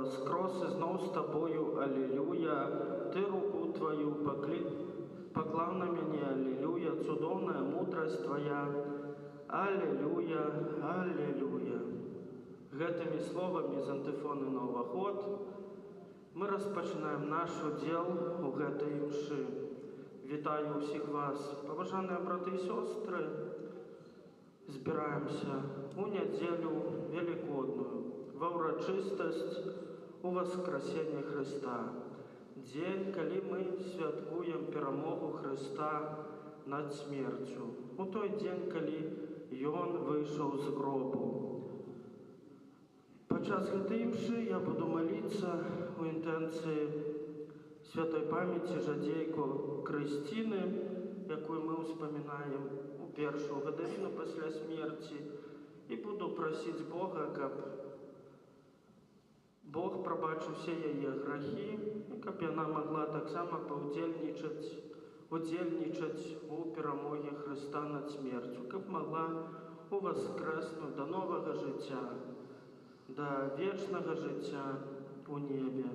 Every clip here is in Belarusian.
скрос ізноў з табою, алілюя, ты руку твою паклаў на мяне, алілюя, цудоўная мудрасць твая, алілюя, алілюя. Гэтымі словамі з антыфоны на ўваход мы распачынаем наш удзел у гэтай імшы. Вітаю ўсіх вас, паважаныя браты і сёстры. Збіраемся у нядзелю велікодную, ва ўрачыстасць Уваскрасення Хрыста. Дзень, калі мы святкуем перамогу Хрыста над смерцю. У той дзень, калі Ён выйшаў з гробу. Падчас гэтай імшы я буду маліцца у інтэнцыі святой памяці жадзейку Крысціны, якую мы ўспамінаем у першую гадавіну пасля смерці, і буду прасіць Бога, каб Бог прабачыў усе яе грахі, і каб яна магла таксама удзельнічаць у перамозе Хрыста над смерцю, каб магла уваскрэснуць да новага жыцця, да вечнага жыцця у небе.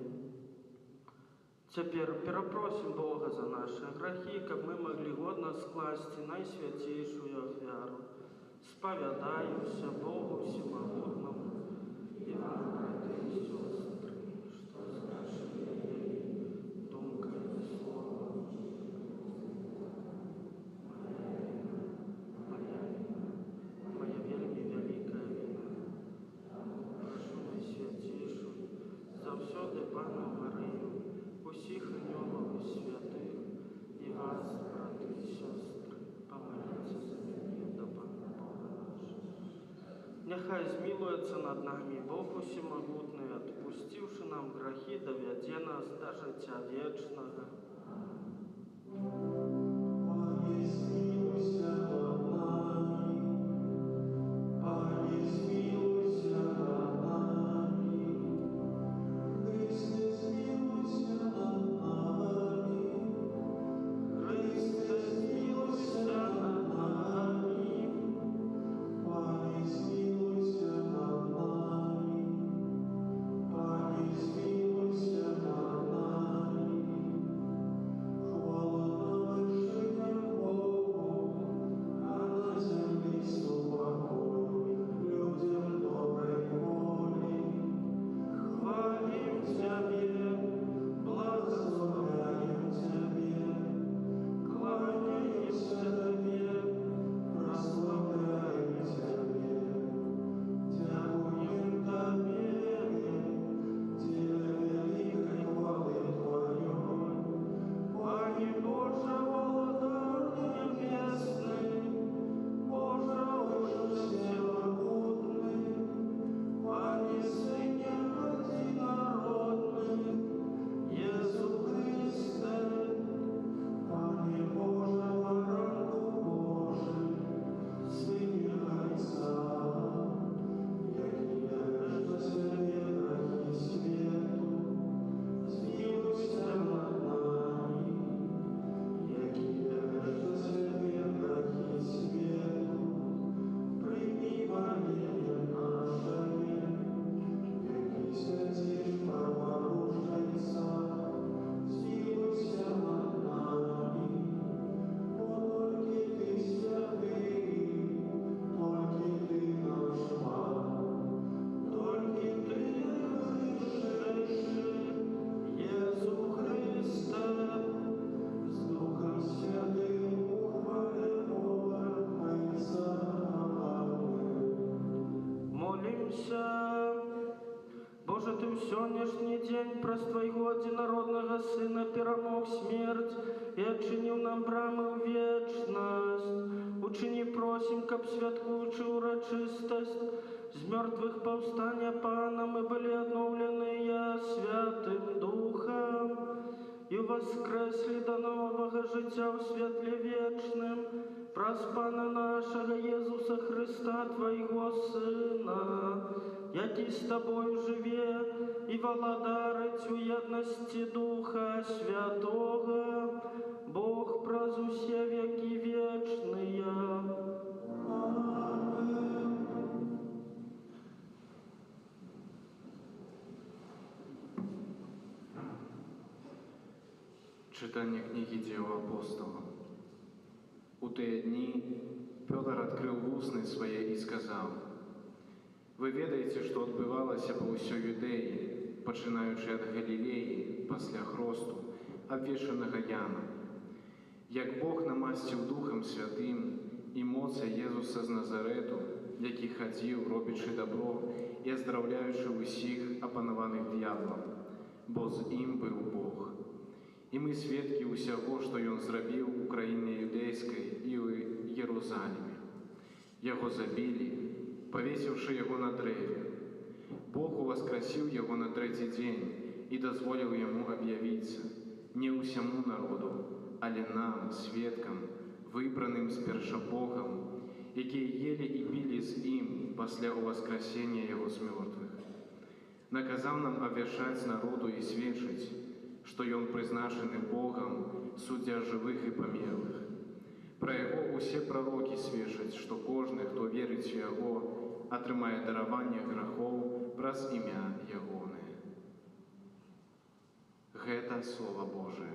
Цяпер перапросім Бога за нашы грахі, каб мы маглі годна скласці найсвяцейшую ахвяру. Спавядаюся Богу Всемагутнаму і вам, браты і сёстры, што з нашымі думкамі, словам, моя вельмі вялікая віна. Прашу найсвяцейшую заўсёды Пану Марыю, усіх анёлаў і святых, і вас, браты і сёстры, памаліцца за мяне да Пана Бога нашага. Няхай змілуецца над намі Бог Усемагутны, адпусціўшы нам грахі, давядзе нас да жыцця вечнага. Пане, змілуйся над намі, Пане, змілуйся над намі, Христе, змілуйся над намі, Христе, змілуйся над намі, Пане, змілуйся над намі, Пане, змілуйся над намі. Хвала на вершинах Богу, а на землі спокій людям доброї волі. Хвалим Тебе, благословляем Тебе, кланяемся Тебе, прославляем Тебе, дякуем Тебе, Тебе великой хвалы Твоей. Пане Боже, Володар небесный, Боже, Боже всемогутный, Пане Сыне Единородный, Иисус Христе, Пане Боже, Воронку Божий, Сыне Отца, який даєш на себе грехи світу, змилуйся над нами, який даєш на себе грехи світу, прийми моління наше, який святиш праворужниця, змилуйся над нами, бо тільки ти святий, тільки ти наш Пан, тільки ти вишедший, Єсу Христе, з Духом Святим у хвалі повернися. Амінь. Молимся. Боже, Ты в сённяшні дзень праз Твайго адзінароднага Сына перамог смерць і адчыніў нам брамы ў вечнасць. Учыні просім, каб святкуючы ўрачыстасць з мёртвых паўстання Пана мы былі адноўленыя Святым Духам і воскреслі да новага жыцця ў святле вечным праз Пана нашага Езуса Христа, Твайго Сына, які з Тобою живе і валадарить у єдності Духа Святого, Бог праз усе веки вечные. Аминь. Читання книги Дела апостола. У те дні Петр открыл устны свои и сказал: «Вы ведаете, что отбывалося по усей Юдеи, починаючи от Галилеи, пасля хросту, обвешаного Яном. Як Бог намастив Духом Святым и моця Єзуса з Назарету, який ходив, робячи добро і оздравляючи усіх опанованих дьяволом, бо з ім був Бог. І ми свідки усього, що Він зробив у країні Юдейській і у Єрусалимі. Його забили, повесивши його на древі. Бог воскресив його на третій день і дозволив йому об'явитися не усьому народу, але нам, свідкам, вибраним сперша Богом, які їли і пили з Ним після воскресення Його з мертвих. Наказав нам обвящать народу і свідчить, що Він призначений Богом, суддя живих і померлих. Про Його усі пророки свідчать, що кожен, хто вірить в Його, отримає дарування грехов праз ім'я Йогоне. Гэта Слово Божие.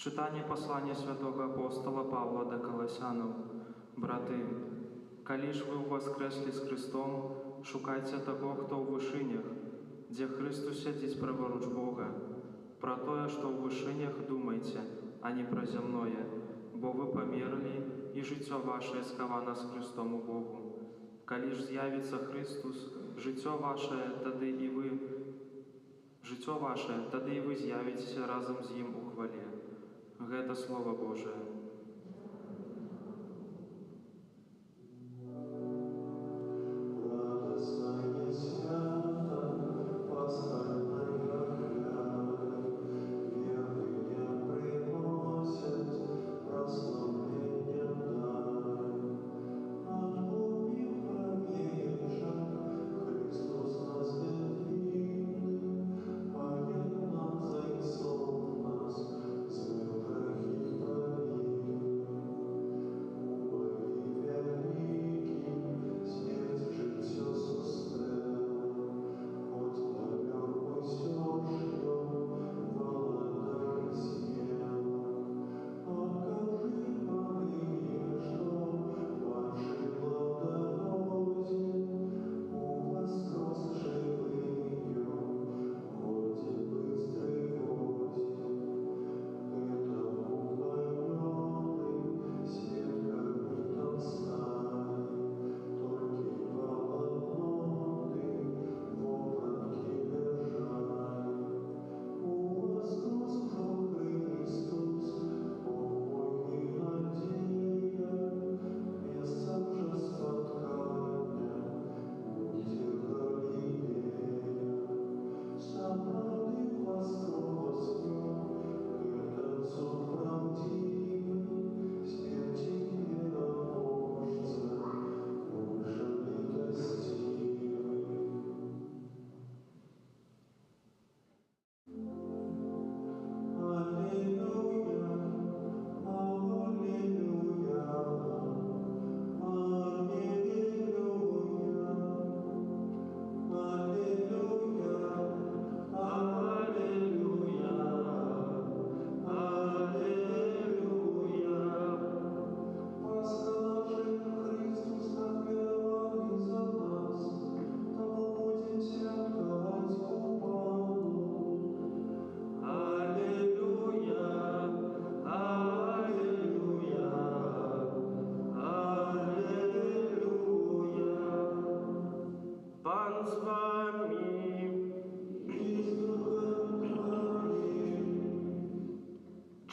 Читання послання святого апостола Павла до Колосянам. Брати, коли ж ви воскресли з Христом, шукайте того, хто у вишинях, де Христос сидить праворуч Бога. Про то, що у вишинях думайте, а не про земное, бо ви померли, і життя ваше сковано з Христом у Богу. Коли ж з'явиться Христос, життя ваше, тоді і ви з'явитеся разом з Ним у хвалі. Гэта Слово Божие. Thank you.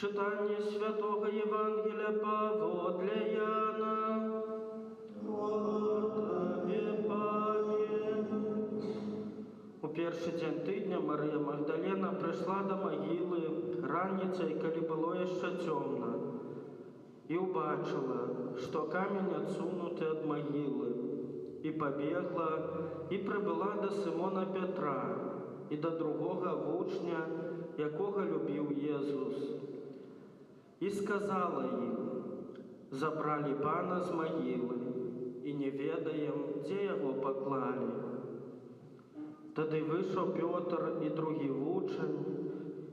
Читание Святого Евангелия поводле Яна. Слава Тебе, Пане. У перший дзень тыдня Марыя Магдалена прыйшла да магілы раніцай, калі было яшчэ цёмна, і ўбачыла, што камень адсунуты ад магілы, і пабегла, і прыбыла да Сымона Петра і да другога вучня, якога любіў Езус. І сказала ім: забралі пана з магілы, і не ведаем, дзе яго паклалі. Тады выйшаў Пётр і другі вучань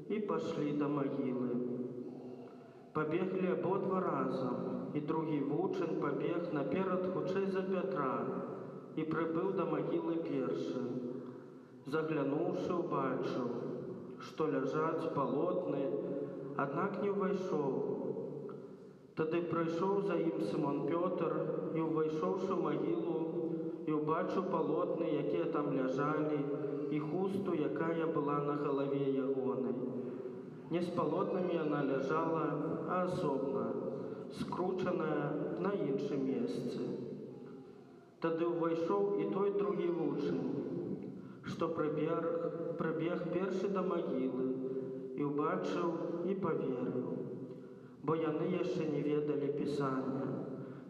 і пашлі да магілы. Пабеглі абодва разам, і другі вучань пабег наперад хутчэй за Пятра і прыбыў да магілы першы. Заглянуўшы, убачыў, што ляжаць палотны, аднак не ўвайшоў. Тады прыйшоў за ім Сымон Пётр і, увайшоўшы ў магілу, і ўбачыў палотны, якія там ляжалі, і хусту, якая была на галаве ягонай. Не з палотнамі яна ляжала, а асобна, скручаная на іншым месцы. Тады ўвайшоў і той другі вучань, што прыбег першы да магілы, і ўбачыў і паверыў, бо яны яшчэ не ведалі Пісання,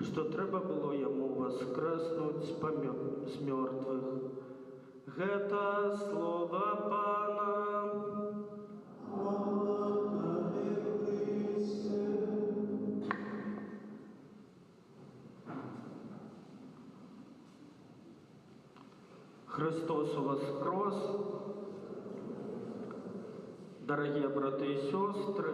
што трэба было яму воскреснуць з мёртвых. Гэта слова Пана. Слава Тебе, Христе. Христос воскрес! Дорогие браты і сестры,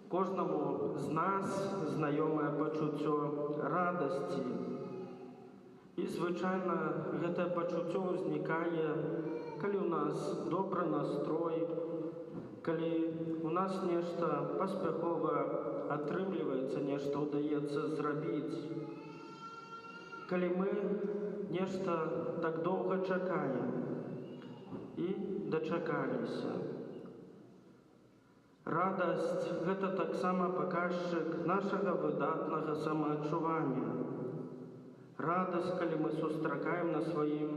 кожнаму з нас знаёмае пачуццё радасці. І звычайна гэтае пачуццё ўзнікае, калі ў нас добры настрой, калі у нас нешта паспяхова атрымліваецца, нешта ўдаецца зрабіць. Калі мы нешта так доўга чакаем і дачакаліся. Радасць – гэта таксама паказчык нашага выдатнага самаадчування. Радасць, калі мы сустракаем на сваім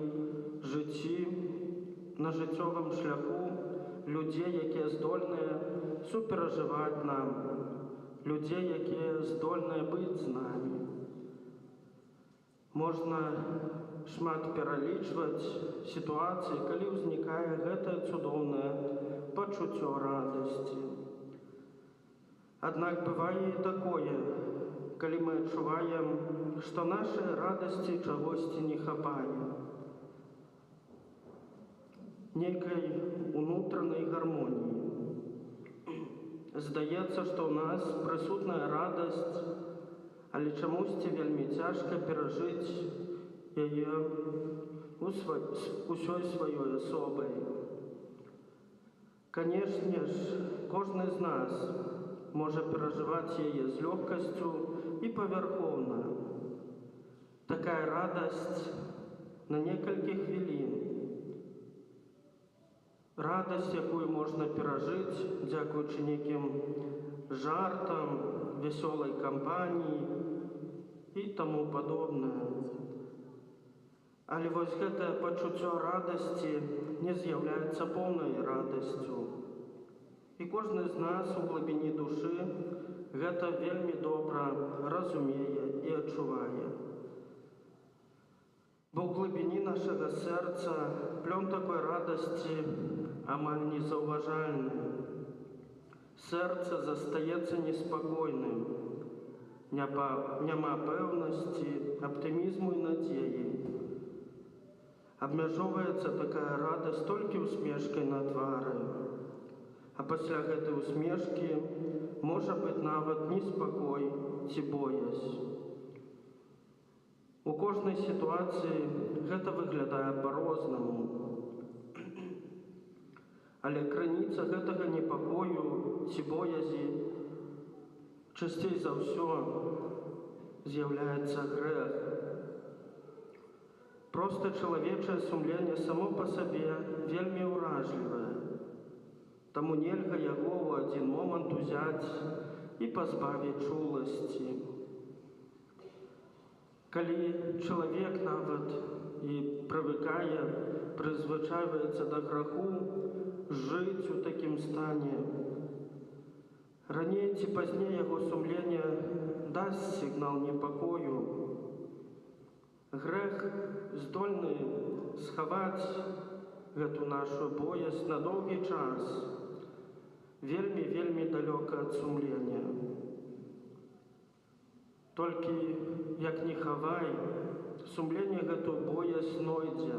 жыцці, на жыццёвым шляху людзей, якія здольныя суперажываць нам, людзей, якія здольныя быць з намі. Можна шмат пералічваць сітуацыі, калі ўзнікае гэтае цудоўнае пачуццё радасці. Аднак бывае і такое, калі мы адчуваем, што нашай радасці чагосьці не хапае. Нейкай унутранай гармоніі. Здаецца, што ў нас прысутная радасць, але чамусьці вельмі цяжка перажыць яе усёй сваёй асобай. Канешне ж, кожны з нас можа перажываць яе з лёгкасцю і павярхоўна. Такая радасць на некалькі хвілін. Радасць, якую можна перажыць, дзякуючы нейкім жартам, вясёлай кампаніі і таму падобнае. Але вось гэтае пачуццё радасці не з'яўляецца поўнай радасцю. І кожны з нас у глыбіні душы гэта вельмі добра разумее і адчувае. Бо ў глыбіні нашага сэрца плён такой радасці амаль незаўважальны. Сэрца застаецца неспакойным, няма пэўнасці, аптымізму і надзеі. Абмяжоўваецца такая радасць толькі усмешкай на твары. А пасля гэтай усмешкі можа быць нават неспакой ці боязь. У кожнай сітуацыі гэта выглядае па-рознаму. Але крыніца гэтага непакою ці боязі часцей за ўсё з'яўляецца грэх. Проста чалавечае сумленне само па сабе вельмі ўражлівае. Таму нельга яго ў адзін момант узяць і пазбавіць чуласці. Калі чалавек нават і прывыкае, прызвычайваецца да граху, жыць у такім стане, раней ці пазней яго сумленне дасць сігнал непакою. Грэх здольны схаваць гэту нашу боязь на доўгі час, вельмі далёка ад сумлення. Толькі, як не хавай, сумленне гэту боязь знойдзе.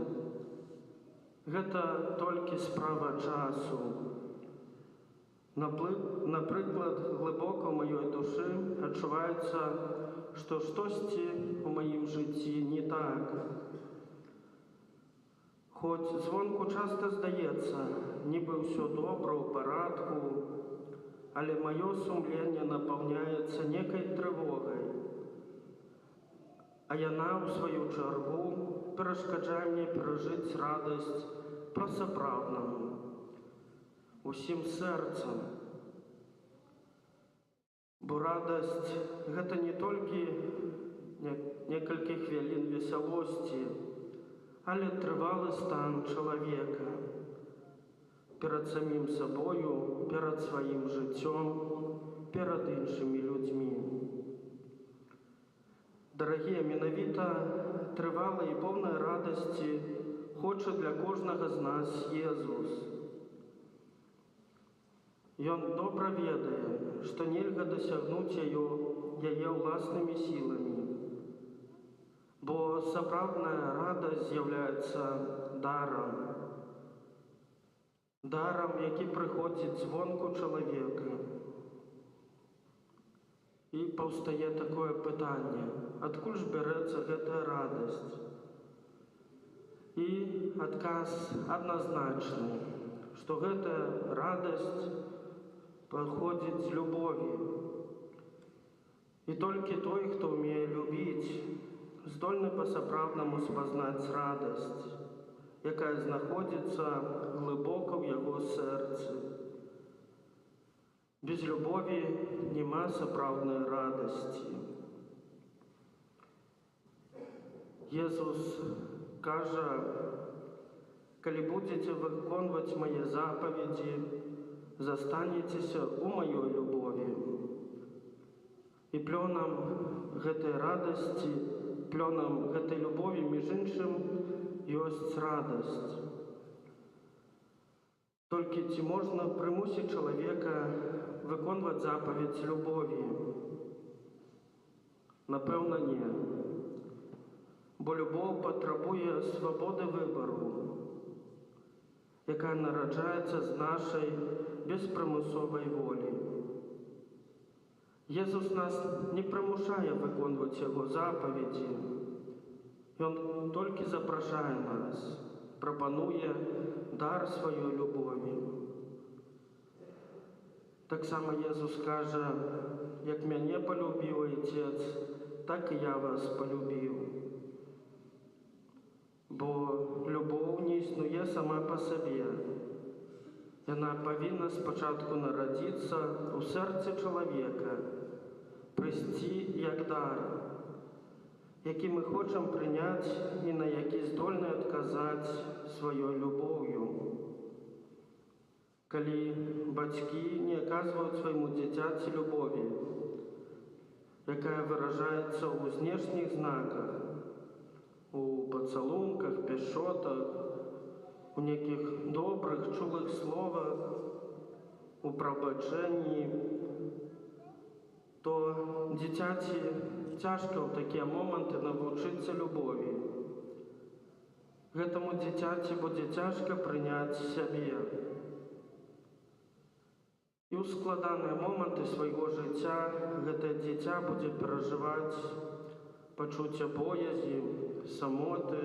Гэта толькі справа часу. Напрыклад, глыбока ў маёй душы адчуваецца, што штосьці ў маім жыцці не так. Хоць звонку часта здаецца, нібы ўсё добра, ў парадку, але маё сумленне напаўняецца некай трывогай, а яна, у сваю чаргу, перашкаджае мне перажыць радасць па-сапраўднаму, усім сэрцам. Бо радасць – гэта не толькі некалькі хвілін весялосці, але трывалы стан чалавека перад самім сабою, перад сваім жыццём, перад іншымі людзьмі. Дарагія, менавіта трывалай і поўнай радасці хоча для кожнага з нас Езус. Ён добра ведае, што нельга дасягнуць яе ўласнымі сіламі, бо сапраўдная радасць з'яўляецца дарам. Дарам, які прыходзіць звонку чалавека. І паўстае такое пытанне, адкуль ж бярэцца гэтая радасць? І адказ адназначны, што гэтая радасць паходзіць з любові. І толькі той, хто ўмее любіць, здольны па-сапраўднаму спазнаць радасць, якая знаходзіцца глыбока ў яго сэрцы. Без любові няма сапраўднай радасці. Езус кажа, калі будзеце выконваць мае запаведзі, застанецеся ў маёй любові. І плёнам гэтай радасці, плёнам гэтай любові, між іншым, ёсць радасць. Толькі ці можна прымусіць чалавека выконваць запаведь любові? Напэўна, не. Бо любоў патрабуе свабоды выбару, якая нараджаецца з нашай беспрымусовай волі. Езус нас не прымушае выконваць яго запаведзі. Ён толькі запрашае нас, прапануе дар сваёй любові. Таксама Езус кажа, як мяне палюбіў Айцец, так і я вас палюбіў. Бо любоў не існуе сама па сабе. Яна павінна спачатку нарадзіцца ў сэрцы чалавека, прыйсці як дар, які мы хочам прыняць і на які здольны адказаць сваёй любоўю. Калі бацькі не аказваюць свайму дзіцяці любові, якая выражаецца ў знешніх знаках, у пацалунках, пяшчотах, у нейкіх добрых, чулых словах, у прабачэнні, то дзіцяці цяжка ў такія моманты навучыцца любові. Гэтаму дзіцяці будзе цяжка прыняць сябе. І ў складаныя моманты свайго жыцця гэтае дзіця будзе перажываць пачуцце боязі, самоты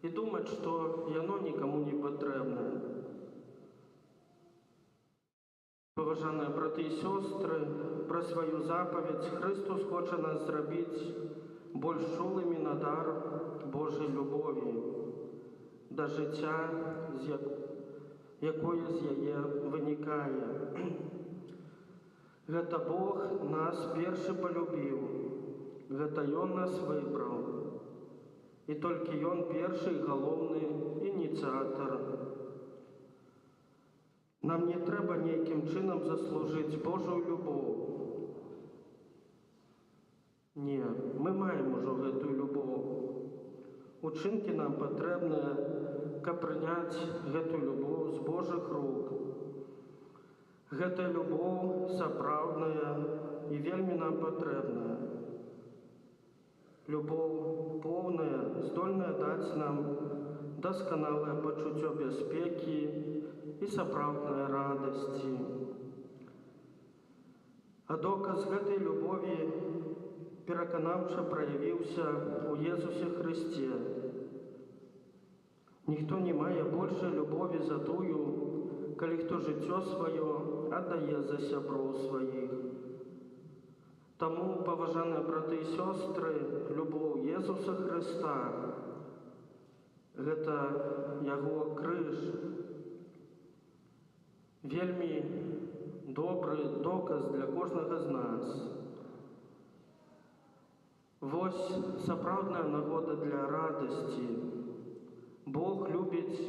і думаць, што яно нікаму не патрэбнае. Паважаныя браты і сёстры, пра сваю запаведь Христос хоча нас зрабіць больш чулымі на дар Божай любові, да жыцця, якое з яе вынікае. Гэта Бог нас першы палюбіў, гэта Ён нас выбраў. І толькі Ён першы і галоўны ініцыятар. Нам не трэба нейкім чынам заслужыць Божую любоў. Не, мы маем ужо гэтую любоў. Учынкі нам патрэбныя, каб прыняць гэтую любоў з Божых рук. Гэтая любоў сапраўдная і вельмі нам патрэбная. Любоў поўная, здольная даць нам дасканалае пачуццё бяспекі і сапраўднай радасці. А доказ гэтай любові пераканаўча праявіўся ў Езусе Хрысце. Ніхто не мае большай любові за тую, калі хто жыццё сваё аддае за сяброў сваіх. Таму, паважаныя браты і сёстры, любоў Езуса Хрыста – гэта Яго крыж. Вельмі добры доказ для кожнага з нас. Вось сапраўдная нагода для радасці. Бог любіць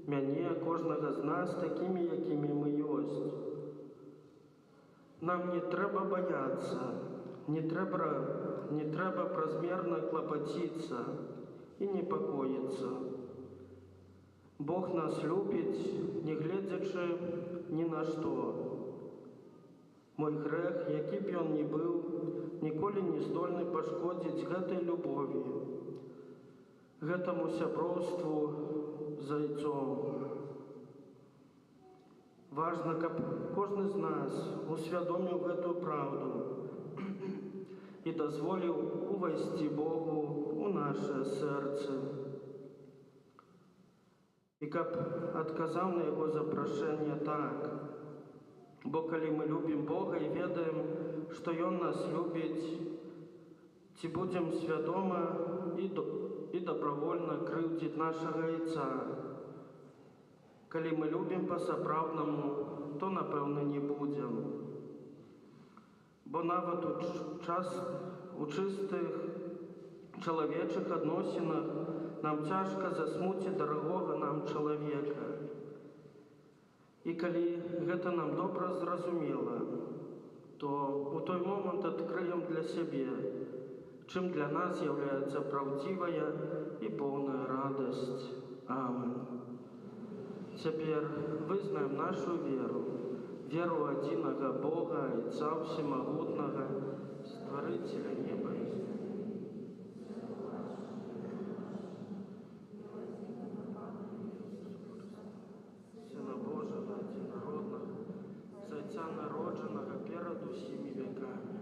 мяне, кожнага з нас, такімі, якімі мы ёсць. Нам не трэба баяцца, не трэба празмерна клапаціцца і непакоіцца. Бог нас любіць, не гледзячы ні на што. Мой грэх, які б ён ні быў, ніколі не здольны пашкодзіць гэтай любові, гэтаму сяброўству з Айцом. Важна, каб кожны з нас усвядоміў гэтую праўду і дазволіў увайсці Богу ў нашае сэрцы. І каб адказаў на яго запрашэнне так. Бо калі мы любім Бога і ведаем, што Ён нас любіць, ці будзем свядома і добравольна крыўдзіць нашага Айца. Калі мы любім па-сапраўднаму, то, напэўна, не будзем. Бо нават у чыстых чалавечых адносінах нам цяжка засмуціць дарагога нам чалавека. І калі гэта нам добра зразумела, то у той момант адкрыем для сябе, чым для нас з'яўляецца праўдзівая і поўная радасць. Амен. Цяпер вызнаем нашу веру, веру адзінага Бога, Айца Всемагутнага, Стварыцеля неба і зямлі. Сына Божага адзінароднага, з Айца народжанага перад усімі векамі,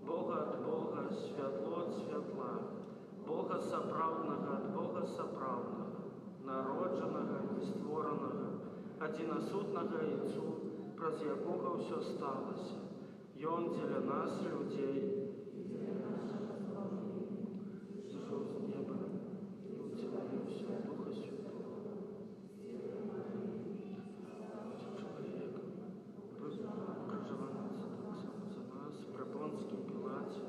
Бога ад Бога, святло ад святла, Бога сапраўднага ад Бога сапраўднага, народжанага і створанага, адзінасутнага Айцу, праз якога ўсё сталася. Ён дзеля нас, людзей, зышоў з неба і ўцеліўся Духа Святого. Чалавек быў крыжаваны таксама за нас, пры Понцкім Пілаце,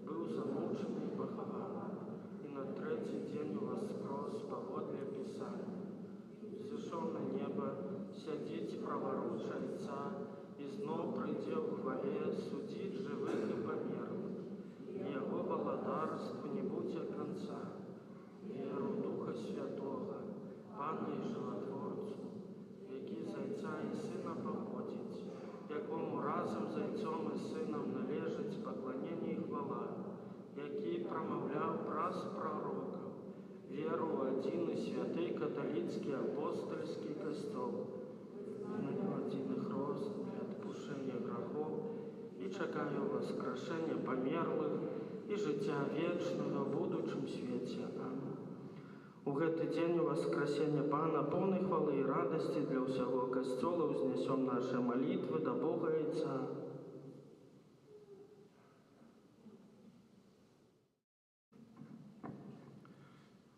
быў замучаны і пахаваны, і на трэці дзень уваскрос паводле Пісання. Зышоў на неба, сядзіць праваруч Айца, і зноў прыйдзе ў хвале судзіць жывых і памерлых. Яго валадарству не будзе канца. Веру Духа Святога, Пана і Жыватворцу, які з Айца і Сына паходзіць, якому разам з Айцом і Сынам належыць пакланенне і хвала, які прамаўляў праз прарокаў, веру ў адзіны святы каталіцкі апостольскі касцёл, адзіны хрост для адпушчэння грахоў і чакаю васкрашэння памерлых і жыцця вечнага ў будучым свеце. Амén. У гэты дзень уваскрасення Пана, поўны хвалы і радасці для ўсяго касцёла, узнесём нашы малітвы да Бога Айца.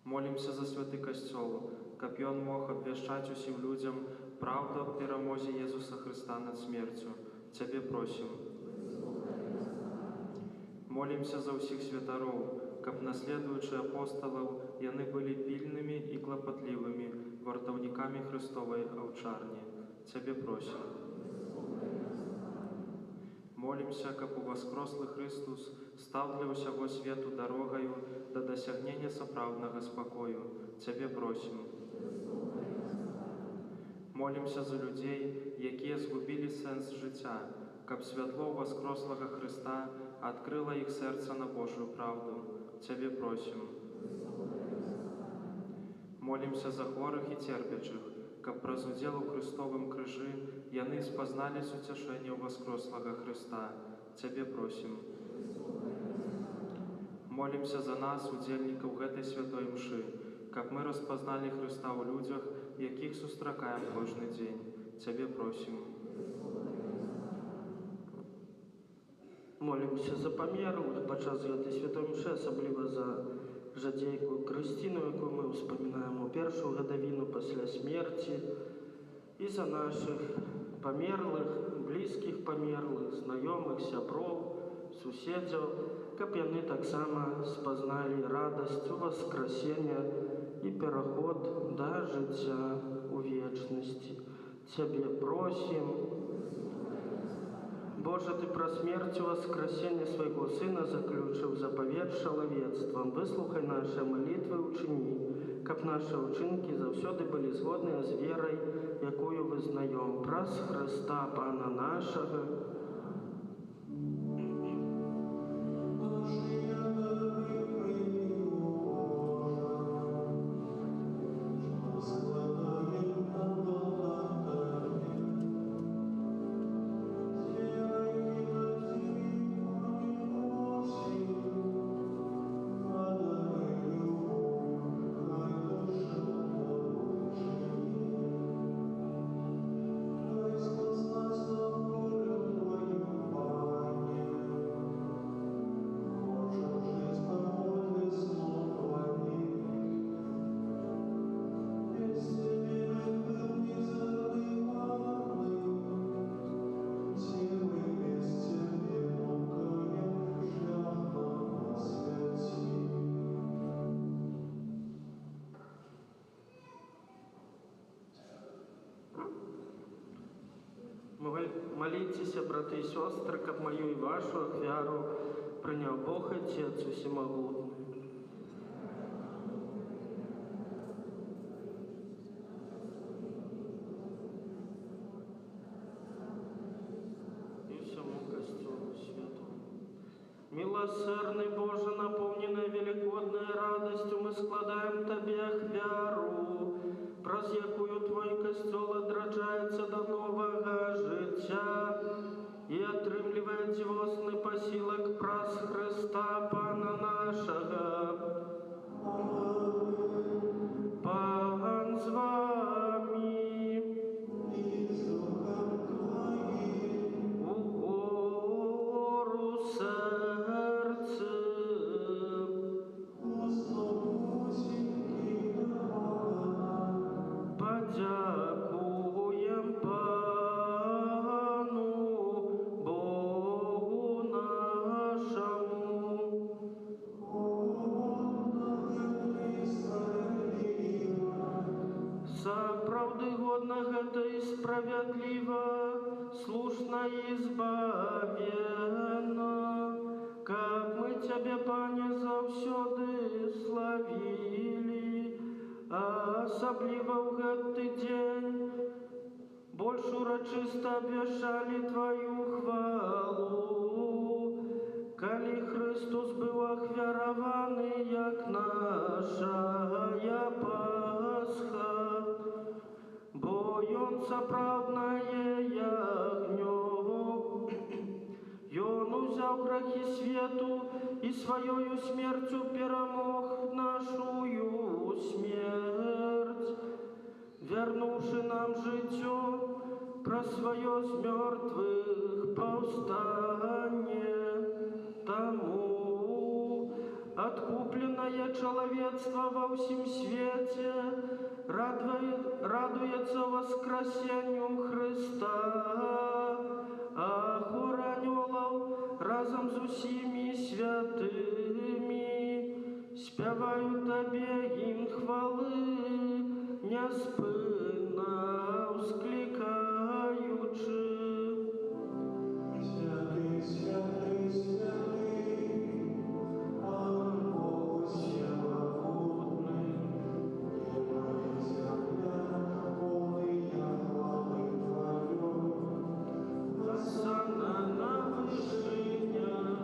Молімся за святы касцёл, каб ён мог абвяшчаць усім людзям правду об перамозе Иисуса Христа над смертью. Цябе просим. Молимся за ўсіх святароў, каб наследуючы апосталаў, яны былі пільнымі і клапатлівымі вартаўнікамі Христовай аўчарні. Цябе просим. Молимся, каб уваскрослы Христус стаў для ўсяго свету дарогаю да дасягнення сапраўднага спакою. Цябе просим. Молимся за людзей, якія згубілі сэнс жыцця, каб святло уваскрослага Христа адкрыла іх сэрца на Божую правду. Цябе просим. Молимся за хворых і церпячых, каб праз удзел у Христовым крыжы яны спазналі суцяшэнне ўваскрослага Христа. Цябе просим. Молимся за нас, удзельнікаў гэтай святой мшы, каб мы распазналі Христа ў людзях, якіх сустракаем кожны дзень. Цябе просим. Молимся за памерлых падчас гэтай святой мшы, асабліва за жадзейку Крысціну, якую мы ўспамінаем у першую гадавіну пасля смерці, і за нашых памерлых, блізкіх памерлых, знаёмых, сяброў, суседзяў, каб яны таксама спазналі радасць уваскрасення і пераход да жыцця ў вечнасці. Цябе просім. Боже, Ты пра смерць і воскресення свайго Сына заключыў запавет з чалавецтвам. Выслухай нашы малітвы, учыні, каб нашы ўчынкі заўсёды былі згодныя з верай, якую вызнаём. Праз Хрыста Пана нашага. Моліцеся, браты і сёстры, каб мою і вашу ахвяру прыняў Бог Отец Усемагутны. І всему касцёлу свету. Милосердный Боже, наполненный великодной радостью, мы складаем Тебе ахвяру, праз якую Твой касцёл адраджаецца да новага жыцця і атрымлівае дзівосны пасілак праз Хрыста Пана нашага. Пан з вами. Угору серцем. Подякуем Пану Богу нашему. Сапраўды годна гэта і справядліва, слушна і збавена, каб мы Цябе, Пане, заўсёды славілі, асабліва ў гэты дзень больш урачыста абвяшчалі Тваю хвалу, калі Хрыстус быў ахвяраваны як нашая Пасха, бо Ён сапраўднае ягнё. Ён узяў грахі свету і сваёю смерцю перамог нашую смерць, вярнуўшы нам жыццё праз сваё з мёртвых паўстанне. Таму адкупленае чалавецтва ва ўсім свеце радуется воскресению Христа, а хор анёлов разом з усіми святыми спявають Тебе гімн хвали, неспинно ускликаючи. Святий, святий, святий, Бог всемогутний, небо и земля, полные хвалы Твоей. Осанна на вышинях,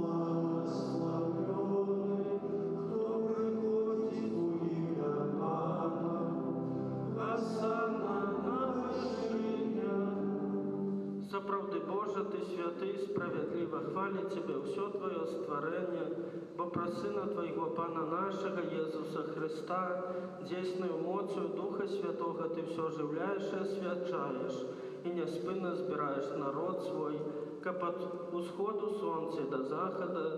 Благословенный, кто приходит у имя Пана. осанна на вышинях. Сапраўды Божа, Ты святый, справядліва хвалить Тебе ўсё Твоё створение, бо про Сына Твоего Пана нашего, Иисуса Христа, дійсною моцю Духа Святого Ты все оживляєш і освячаєш, і неспинно збираєш народ свой, каб от усходу сонця до захода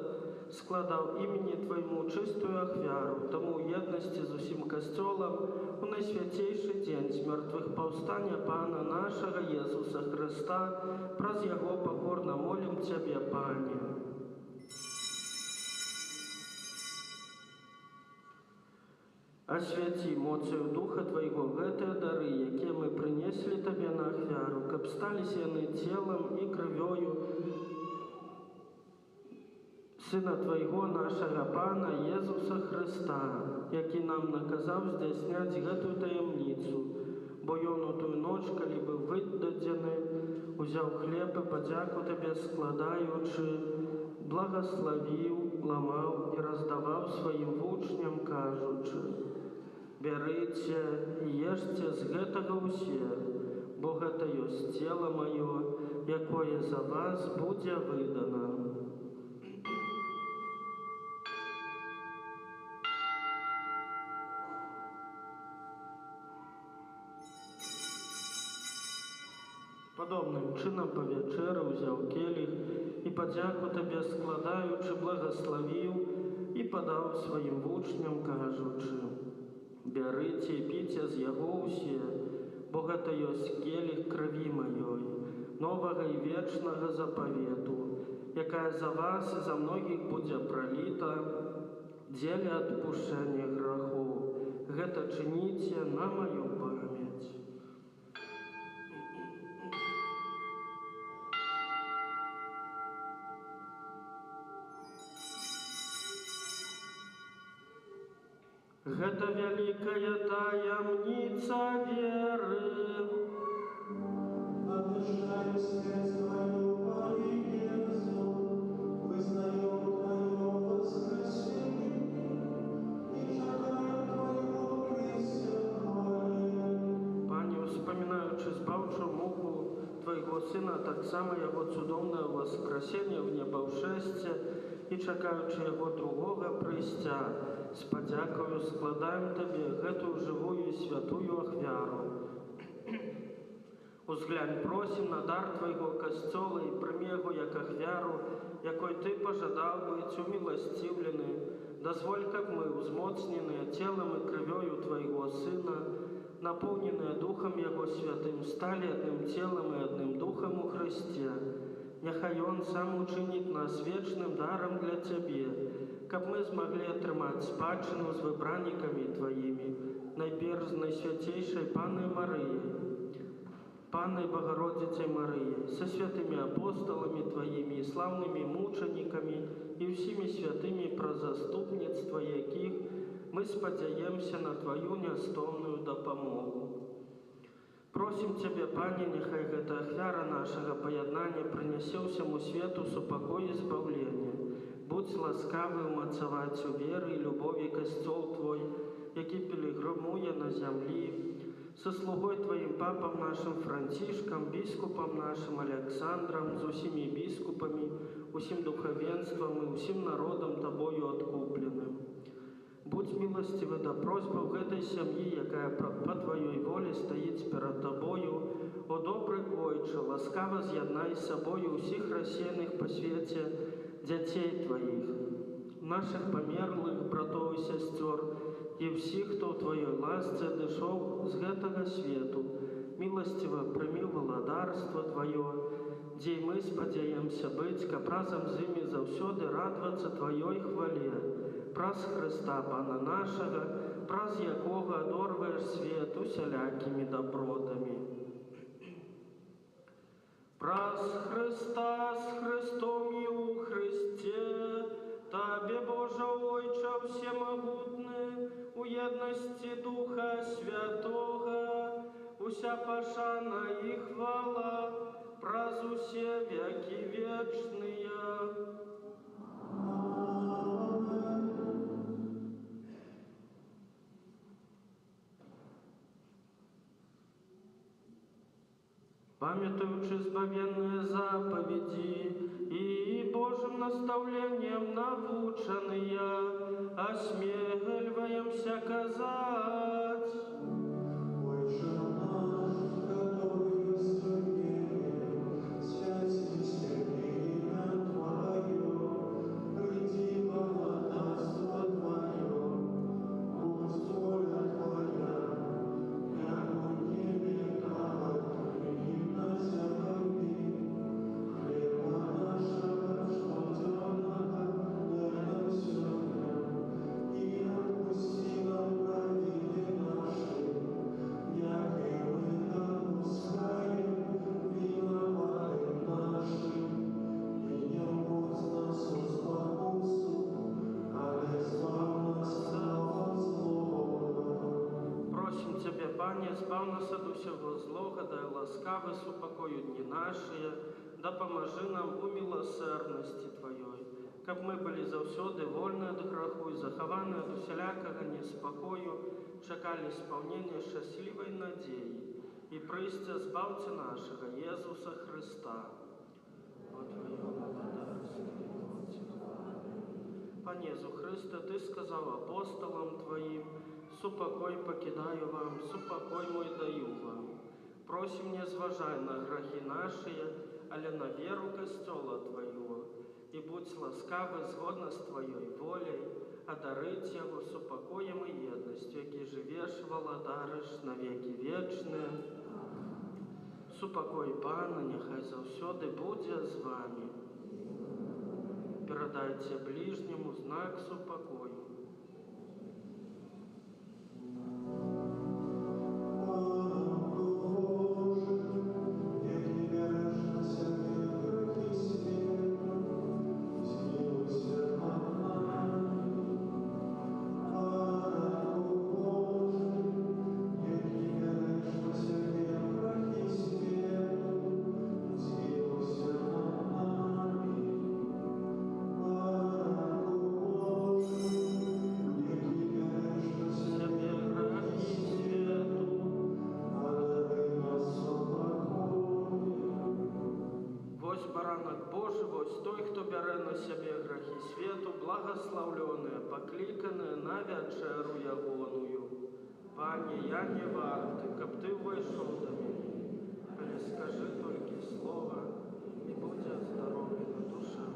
складав імені Твоєму чистую ахвяру, тому у єдності з усім костьолом у найсвятейший день з мертвих повстання Пана нашого Ісуса Христа, праз Його покорно молим Тебе, Пане. Освяти моцею Духа Твоего гэтыя дары, якія мы прынеслі Табе на ахвяру, каб сталіся яны целом і крывёю Сына Твоего, нашага Пана Езуса Христа, які нам наказаў здзяйсняць гэтую таямніцу, бо Ён у тую ноч, калі быў выдадзены, узяў хлеб і падзяку Табе складаючы, благословіў, ламаў і раздаваў сваім вучням, кажучы: «Бярыце і ешце з гэтага ўсе, бо гэта ёсць цела маё, якое за вас будзе выдана». Падобным чынам па вячэры ўзяў келіх і падзяку Табе складаючы, благословіў і падаў сваім вучням, кажучы: «Бярыце і піце з яго ўсе, бо гэта ёсць келіх крыві маёй, новага і вечнага запавету, якая за вас і за многіх будзе праліта дзеля адпушчэння грахоў. Гэта чыніце на маю памяць». Гэта вялікая таямніца веры. Отвержаем смерть Твою во Иисусу, вызнаем Твое воскресение и чекаем Твоего крестя хвали. Пане, успамінаючы збаўчую муку Твайго Сына, таксама Яго цудоўнае воскресенне ў небаўшэсце і чакаючы Яго другога прыйсця, з падзякаю складаем Табе гэтую жывую і святую ахвяру. Узглянь, просім на дар Твайго касцёла і прыме яго як ахвяру, якой Ты пажадаў быць уміласціўлены. Дазволь, каб мы, узмоцненыя целам і крывёю Твайго Сына, напоўненыя Духам Яго святым, сталі адным целам і адным Духам у Христе. Няхай Ён сам учыніць нас вечным дарам для Цябе, каб мы змаглі атрымаць спадчыну з выбраннікамі Тваімі, найперш з найсвяцейшай Паннай Марыяй, Панной Богородицей Марыей, со святыми апостолами Твоими и славными мучениками и всеми святыми про заступництво яких мы спадзяемся на Твою нястомную дапамогу. Просим Тебя, Пане, нехай гэта ахвяра нашага паяднання прынясе ўсяму свету супакой і збаўлення. Будь ласкавы умацаваць у веры і любові касцёл Твой, які пілігрымуе на зямлі, со слугой Твоим папам нашим Францишком, біскупам нашим Александром, з усімі біскупами, усім духовенством і усім народом Тобою откупленым. Будь милостивы до просьбы в гэтай сям'і, якая по Твоей волі стоїть перед Тобою. О добрый Ойче, ласкаво з'єднай з собою усіх розсіяних по світі дітей Твоїх. наших померлых братоў і сясцёр, і ўсіх, хто ў тваёй ласцы адышоў з гэтага свету. Міласціва прымі валадарства тваё, дзе мы спадзяемся быць, каб разам з імі заўсёды радавацца тваёй хвале. Праз Хрыста Пана нашага, праз якога адорваеш свет усялякімі добротамі. Праз Христа, з Христом і у Христе, Табе, Боже Ойче всемогутний, у єдності Духа Святого, уся пошана і хвала, праз усе веки вечные. Памятуючи збавенные заповеди и Божьим наставлением навученные, осмеливаемся казать. Отче наш, который есть в небе, святится имя Твое, приди владарство Твое, будь воля Твоя, как в небе, так и на земле. Хлеба нашего ежедневного дай нам сегодня, и отпусти нам провины наши, як и мы отпускаем виноватым нашим, и не вводь нас в искушение, але избавь нас от злого. Просим Тебя, Пане, збав нас от усього злого, дай ласкавий супокою дні наші, да поможи нам у милосердності Твоєї, каб ми були завсюди вольні від греху і заховані від усілякого неспокою, чекали сповнення щасливої надії і пристя збавця нашого, Єсуса Христа. О Твоє благодарство. Пане Єсу Христе, Ти сказав апостолам Твоїм: «Супокой покидаю вам, супокой мой даю вам». Просим, не зважай на грехи наши, але на веру костела Твоего, и будь ласкавый згодно с Твоей волей, одарить Его супокоем и едностью, які живеш, владариш на веки вечные. Супокой Пана, нехай завсёды буде з вами. Передайте ближнему знак супокою. Баранок Божий, ось той, хто бере на себе грехи світу, благословлене, покликане на вечеру ягоную. Пані, я не вартий, каб ти вийшов до мене, але скажи тільки слово, і буде здоров'я на душе.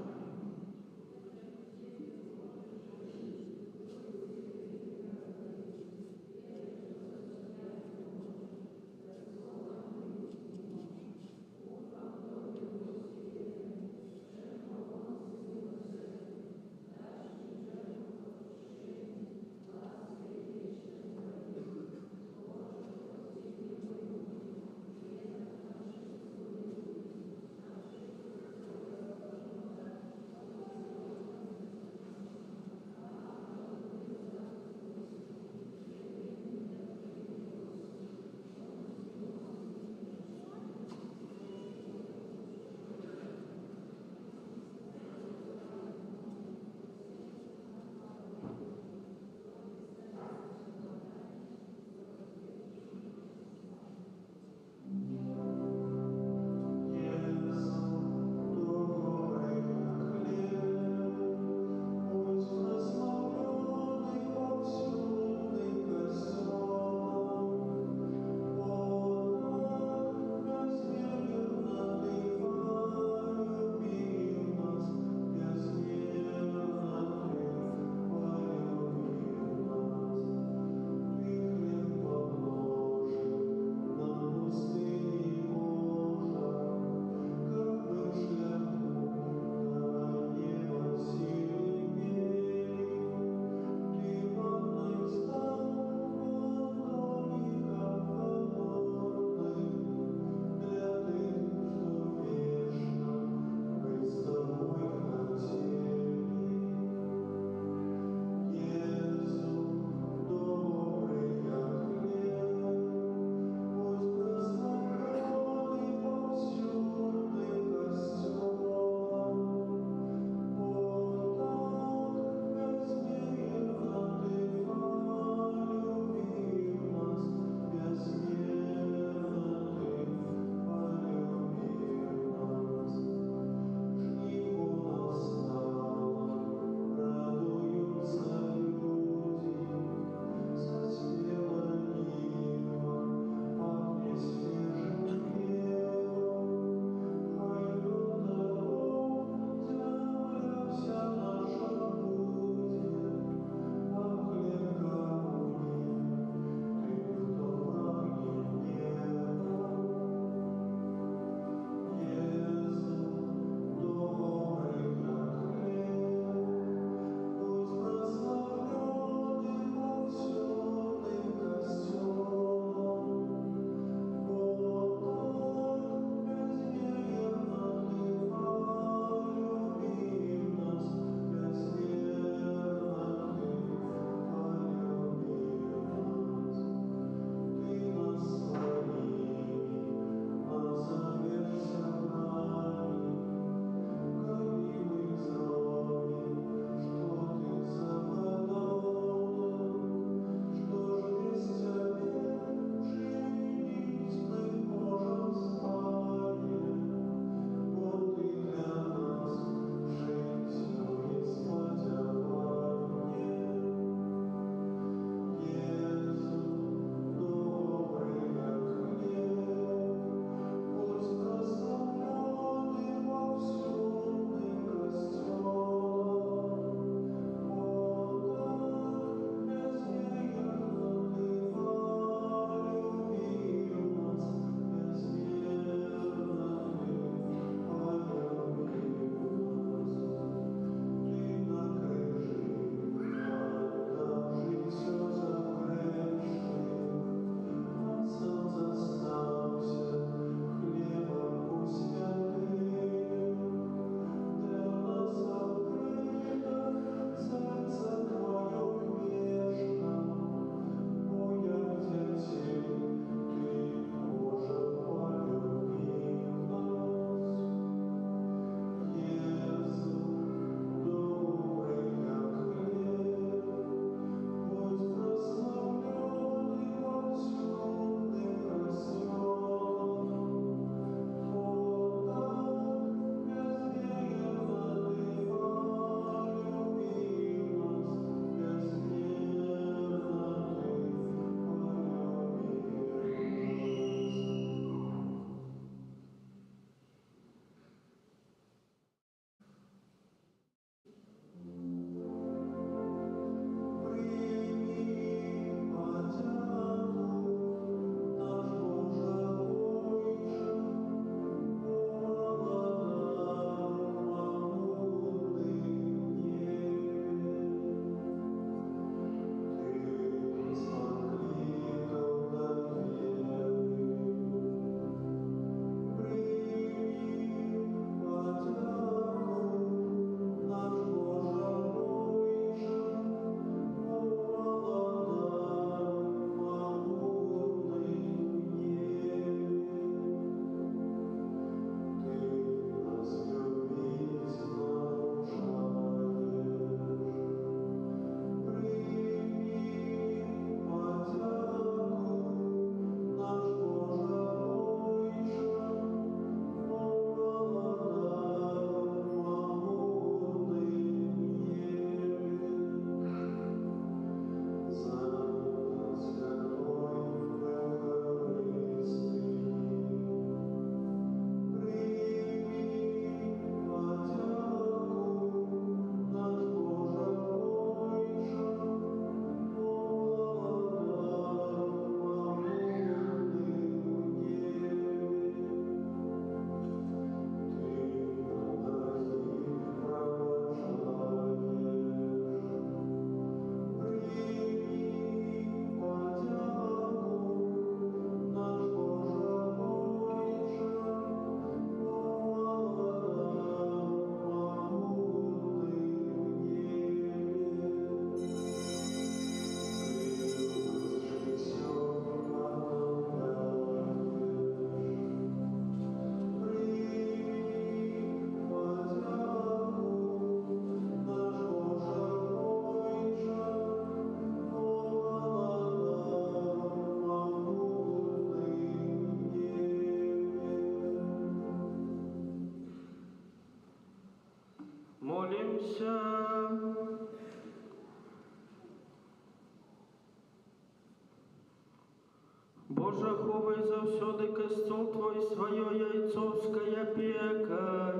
Боже, ховай заўсёды касцёл Твой сваёй яйцовскай апекай,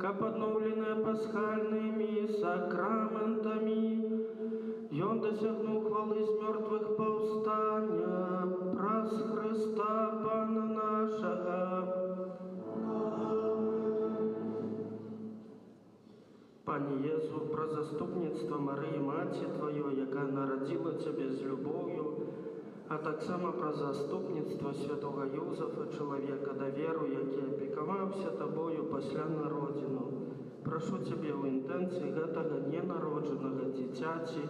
каб адноўленыя пасхальнымі сакраментамі ён дасягнуў хвалы з мёртвых паўстання праз Хрыста Пана нашага. Пане Езу, пра заступніцтва Марыі, Маці Тваёй, якая нарадзіла Цябе з любоўю, а таксама пра заступніцтва святога Юзафа, чалавека даверу, які апекаваўся Табою пасля народзіну. Прашу Цябе ў інтэнцыі гэтага ненароджанага дзіцяці,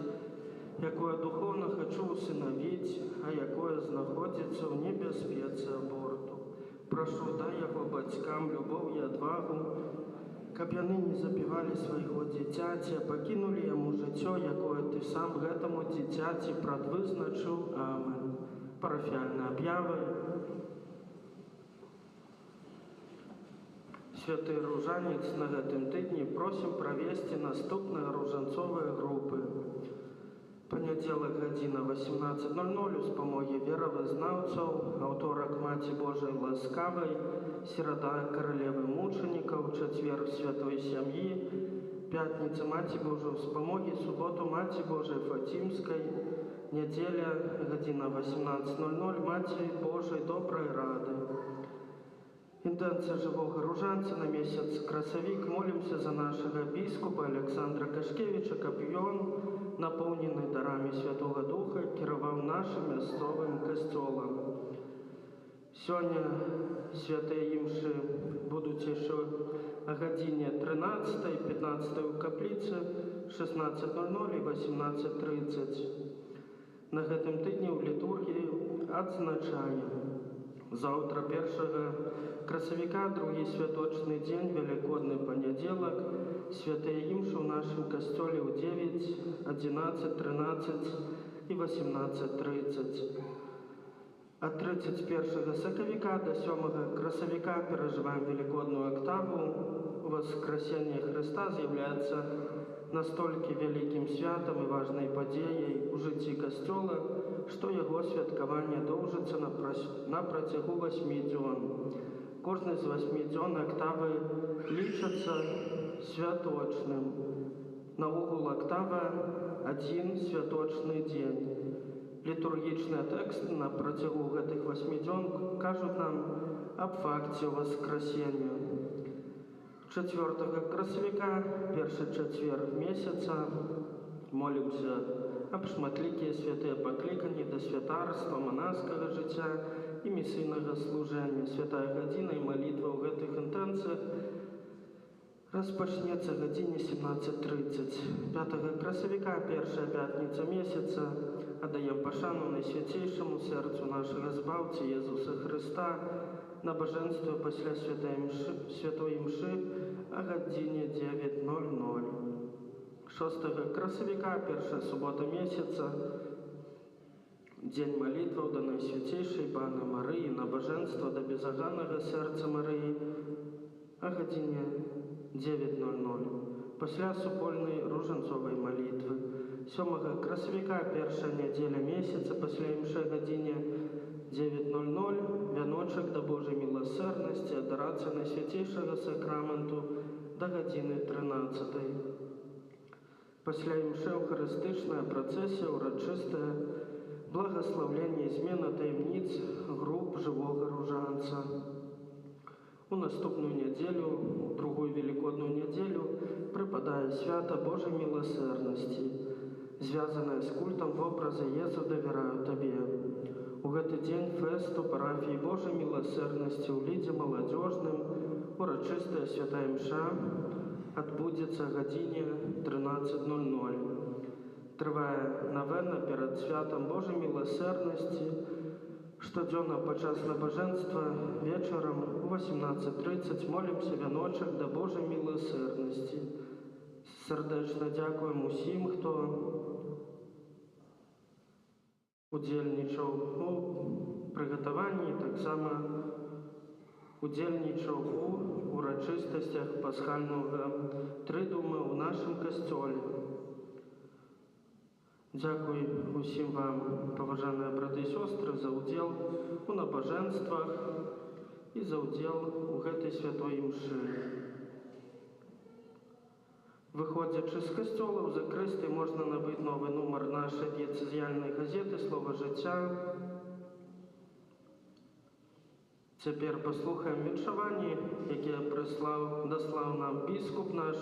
якое духоўна хачу усынавіць, а якое знаходзіцца ў небяспецы аборту. Прашу, дай яго бацькам любоў і адвагу, каб яны не забівалі свайго дзіцяці, а пакінулі яму жыццё, якое Ты сам гэтаму дзіцяці прадвызначыў. Амен. Парафіяльныя аб'явы. Святы ружанец, на гэтым тыдні просім правесці наступныя ружанцовыя групы. Панядзелак гадзіна 18:00 у спамогі веравызнаўцаў, аўторак Маці Божай ласкавай, серада каралевы мучанікаў, чацвер святой сям'і, пятніца Маці Божай у спамогі, суботу Маці Божай Фатімскай, нядзеля гадзіна 18:00 Маці Божай добрай рады. Інтэнцыя жывога ружанца на месяц красавік. Молімся за нашага біскупа Александра Кашкевіча, каб ён, напоўнены дарамі Святога Духа, кіраваў нашым мясцовым касцёлам. Сёння святыя імшы будуць яшчэ а гадзіне 13, 15 у капліцы, 16:00 і 18:30. На гэтым тыдні ў літургіі адзначаем. Заўтра 1 красавіка, другі святочны дзень, велікодны панядзелак, святыя імшы ў нашым касцёле ў 9, 11, 13 і 18:30. Ад 31 сакавіка до 7 красавіка перажываем велікодную актаву. Воскресенне Христа з'яўляецца настолькі вялікім святам і важнай падзеяй у жыцці касцёла, што яго святкаванне доўжыцца на працягу 8 дзён. Кожны з 8 дзён актавы лічацца святочным. Наогул актава адзін святочны дзень. Літургічныя тэксты на працягу гэтых 8 дзён кажуць нам аб факце воскресення. 4 красавіка, першы чацвер месяца, молімся аб шматлікія святыя пакліканні да святарства, манаскага жыцця і місійнага служэння. Святая гадзіна і малітва ў гэтых інтэнцыях распачнецца гадзіне 17:30. 5 красавіка, першая пятніца месяца, аддаем пашану найсвяцейшаму сэрцу нашага збаўцы Езуса Хрыста, набажэнстве пасля святой імшы а гадзіне 9:00. 6 красавіка, першая субота месяца, дзень малітваў да найсвяцейшай Паны Марыі, набажэнства да безаганнага сэрца Марыі а гадзіне 9:00. Пасля супольнай ружанцовай малітвы. 7 красавіка, першая нядзеля месяца, пасля імшы гадзіне 9:00, вяночак да Божай міласэрнасці, адарацыя найсвяцейшага сакраменту да гадзіны 13. Пасля імшы эўхарыстычная працэсія, урачыстае благаслаўленне і змена таямніц груп жывога ружанца. У наступную нядзелю, у другую велікодную нядзелю, прыпадае свята Божай міласэрнасці, звязанае з культам вобраза Езу давяраю Табе. У гэты дзень фэсту парафіі Божай міласэрнасці ў лідзе маладзёжным урачыстая святая імша адбудзецца гадзіне 13:00. Трывае навена перад святам Божай міласэрнасці. Штодзённа падчас набажэнства вечарам у 18:30 молімся вяночак да Божай міласэрнасці. Сардэчна дзякуем усім, хто удзельнічаў у прыгатаванні, таксама удзельнічаў у урачыстасцях пасхальнага трыдума ў нашым касцёле. Дзякуй усім вам, паважаныя браты і сёстры, за ўдзел у набажэнствах і за ўдзел у гэтай святой імшы. Выходзячы з касцёла ў закрысты можна набыць новы нумар нашай дыяцэзіяльнай газеты «Слова жыцця». Цяпер паслухаем віншаванні, якія даслаў нам біскуп наш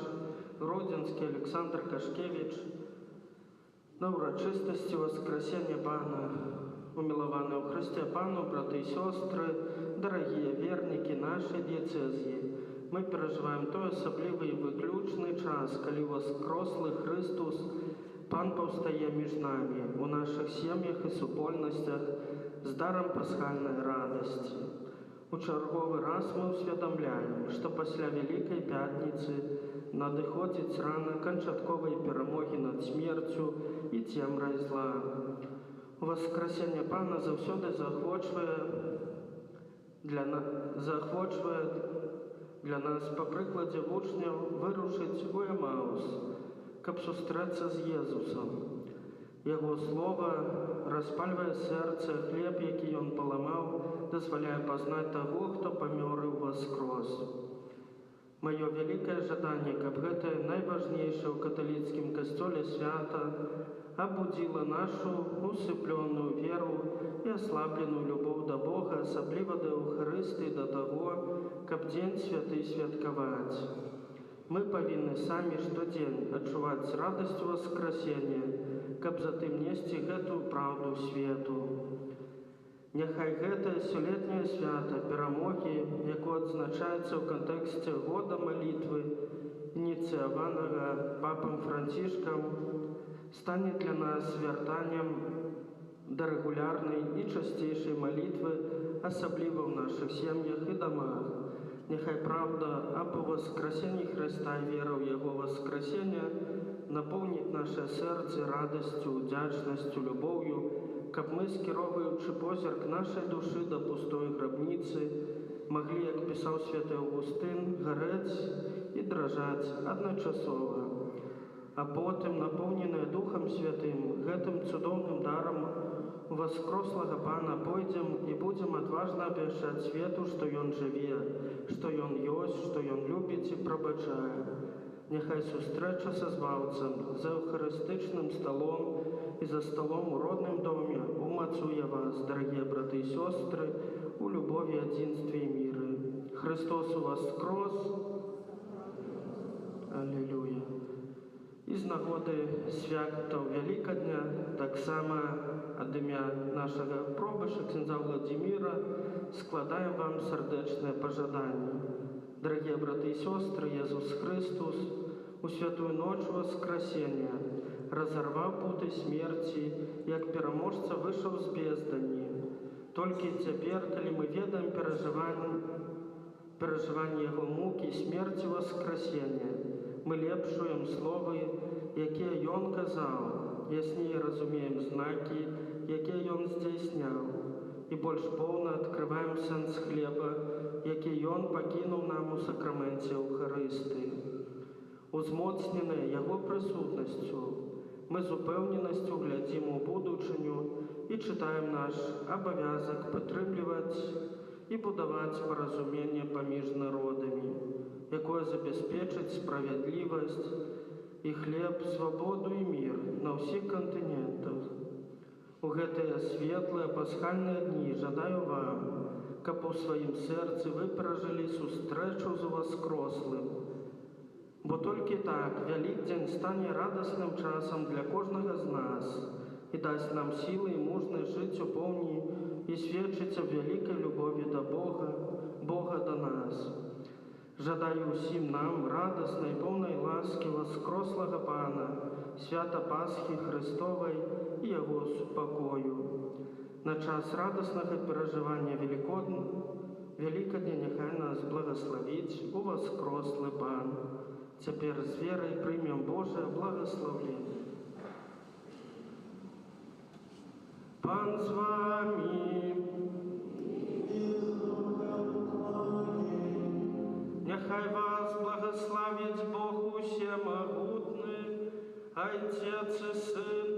гродзенскі Александр Кашкевіч на ўрачыстасці Воскресення Пана. Умілаваныя ў Хрысце Пану, браты і сёстры, дарагія вернікі нашай дыяцэзіі, мы перажываем той асаблівы і выключны час, калі воскрослы Христус, Пан паўстае між намі, у нашых сем'ях і супольнасцях з дарам пасхальнай радасці. У чарговы раз мы ўсведамляем, што пасля Вялікай Пятніцы надыходзіць рана канчатковай перамогі над смерцю і цемрай зла. Воскресення Пана заўсёды заахвочвае для нас, па прыкладзе вучняў, вырушыць у Емаус, каб сустрэцца з Езусам. Яго слова распальвае сэрца, хлеб, які ён паламаў, дазваляе пазнаць таго, хто памёр і ўваскрос. Маё вялікае жаданне, каб гэтае найважнейшае ў каталіцкім касцёле свята абудзіла нашу усыпленную веру і аслабленую любоў да Бога, асабліва да Еўхарыстыі, да таго, каб дзень святы святкаваць. Мы павінны самі штодзень адчуваць радасць воскресення, каб затым несці гэтую праўду свету. Няхай гэтае сёлетняе свята перамогі, якое адзначаецца ў кантэксце года малітвы, ініцыяванага папам Францішкам, стане для нас звяртаннем да рэгулярнай і часцейшай малітвы, асабліва ў нашых сем'ях і дамах. Няхай правда аб воскресенні Хрыста і вера ў Яго воскресення напоўніць наsze сэрцы радасцю, удзячнасцю, любоўю, каб мы, скіроўваючы позірк нашай душы да пустой грабніцы, маглі, як пісаў святы Аўгустын, гарэць і дражаць адначасова. А потым, напоўненыя Духам Святым, гэтым цудоўным дарам воскрослага Пана пойдзем і будзем адважна абвяшчаць свету, што Ён жыве, што Ён ёсць, што Ён любіць і прабачае. Няхай сустрэча са Збаўцам за эўхарыстычным сталом і за сталом у родным доме умацуе вас, дарагія браты і сёстры, у любові, адзінстве і міры. Христос уваскрос! Аллилуйя! І з нагоды святаў Вялікадня таксама ад імя нашага пробыша, ксяндза Владзіміра, складаем вам сардэчнае пажаданне. Дарагія браты і сёстры, Езус Христус у святую ноч Воскресення разарваў путы смерці, як пераможца выйшаў з бездані. Толькі цяпер, калі мы ведаем перажыванне Яго мукі, смерці Воскресення, мы лепшуем словы, якія Ён казаў, ясней разумеем знакі, якія Ён здзяйсняў, і больш поўна адкрываем сэнс хлеба, які Ён пакінуў нам у сакраменце Еўхарыстыі. Узмоцненыя Яго прысутнасцю, мы з упэўненасцю глядзім у будучыню і чытаем наш абавязак падтрымліваць і будаваць паразуменне паміж народамі, якое забяспечыць справядлівасць і хлеб, свабоду і мір на ўсіх кантынентах. У гэтыя светлыя пасхальныя дні жадаю вам, каб у сваім сэрцы вы перажылі сустрэчу з Воскрослым. Бо толькі так Вялікдзень стане радасным часам для кожнага з нас і дасць нам сілы і мужнасць жыць у поўні і сведчыць аб вялікай любові да Бога, Бога да нас. Жадаю усім нам радаснай, поўнай ласкі воскрослага Пана, свята Пасхі Христовай і Яго супакою. На час радаснага перажывання Вялікадня няхай нас благаславіць у воскрослы Пан. Цяпер з верай прымем Божае благаслаўленне. Пан з вамі. Няхай вас благословить Бог усемогутный, Отец и Сын